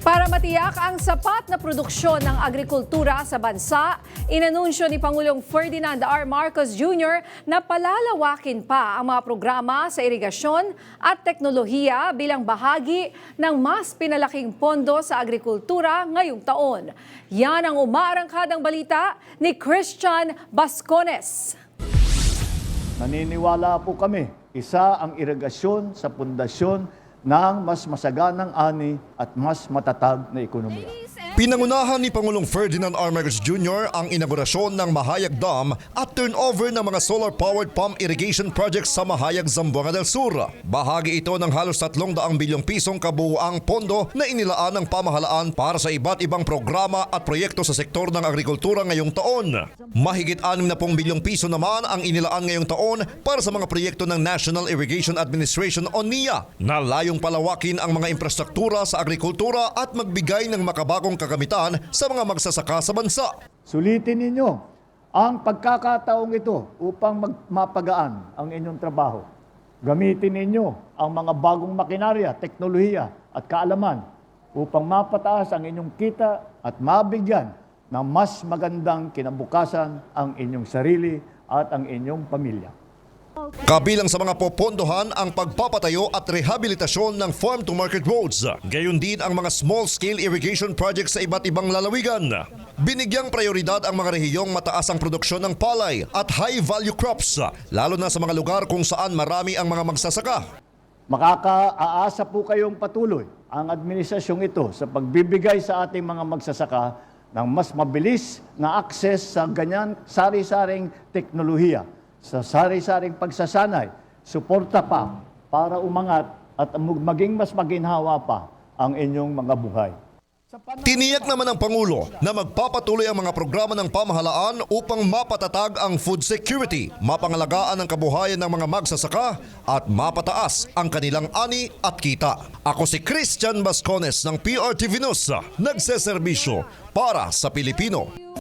Para matiyak ang sapat na produksyon ng agrikultura sa bansa, inanunsyo ni Pangulong Ferdinand R. Marcos Jr. na palalawakin pa ang mga programa sa irigasyon at teknolohiya bilang bahagi ng mas pinalaking pondo sa agrikultura ngayong taon. Yan ang umaarangkadang balita ni Christian Bascones. Naniniwala po kami, isa ang irigasyon sa pundasyon ng mas masaganang ani at mas matatag na ekonomiya. Pinangunahan ni Pangulong Ferdinand R. Marcos Jr. ang inaugurasyon ng Mahayag Dam at turnover ng mga solar-powered pump irrigation projects sa Mahayag, Zamboanga del Sur. Bahagi ito ng halos 300 bilyong pisong kabuuang pondo na inilaan ng pamahalaan para sa iba't ibang programa at proyekto sa sektor ng agrikultura ngayong taon. Mahigit 60 bilyong piso naman ang inilaan ngayong taon para sa mga proyekto ng National Irrigation Administration o NIA na layong palawakin ang mga infrastruktura sa agrikultura at magbigay ng makabagong kagamitan sa mga magsasaka sa bansa. Sulitin ninyo ang pagkakataong ito upang mapagaan ang inyong trabaho. Gamitin ninyo ang mga bagong makinarya, teknolohiya at kaalaman upang mapataas ang inyong kita at mabigyan ng mas magandang kinabukasan ang inyong sarili at ang inyong pamilya. Kabilang sa mga popondohan ang pagpapatayo at rehabilitasyon ng farm-to-market roads. Gayon din ang mga small-scale irrigation projects sa iba't ibang lalawigan. Binigyang prioridad ang mga rehiyong mataas ang produksyon ng palay at high-value crops, lalo na sa mga lugar kung saan marami ang mga magsasaka. Makakaasa po kayong patuloy ang administrasyong ito sa pagbibigay sa ating mga magsasaka ng mas mabilis na akses sa ganyan sari-saring teknolohiya, sa sari-saring pagsasanay, suporta pa para umangat at maging mas maginhawa pa ang inyong mga buhay. Tiniyak naman ng Pangulo na magpapatuloy ang mga programa ng pamahalaan upang mapatatag ang food security, mapangalagaan ang kabuhayan ng mga magsasaka at mapataas ang kanilang ani at kita. Ako si Christian Bascones ng PRTV News, nagseserbisyo para sa Pilipino.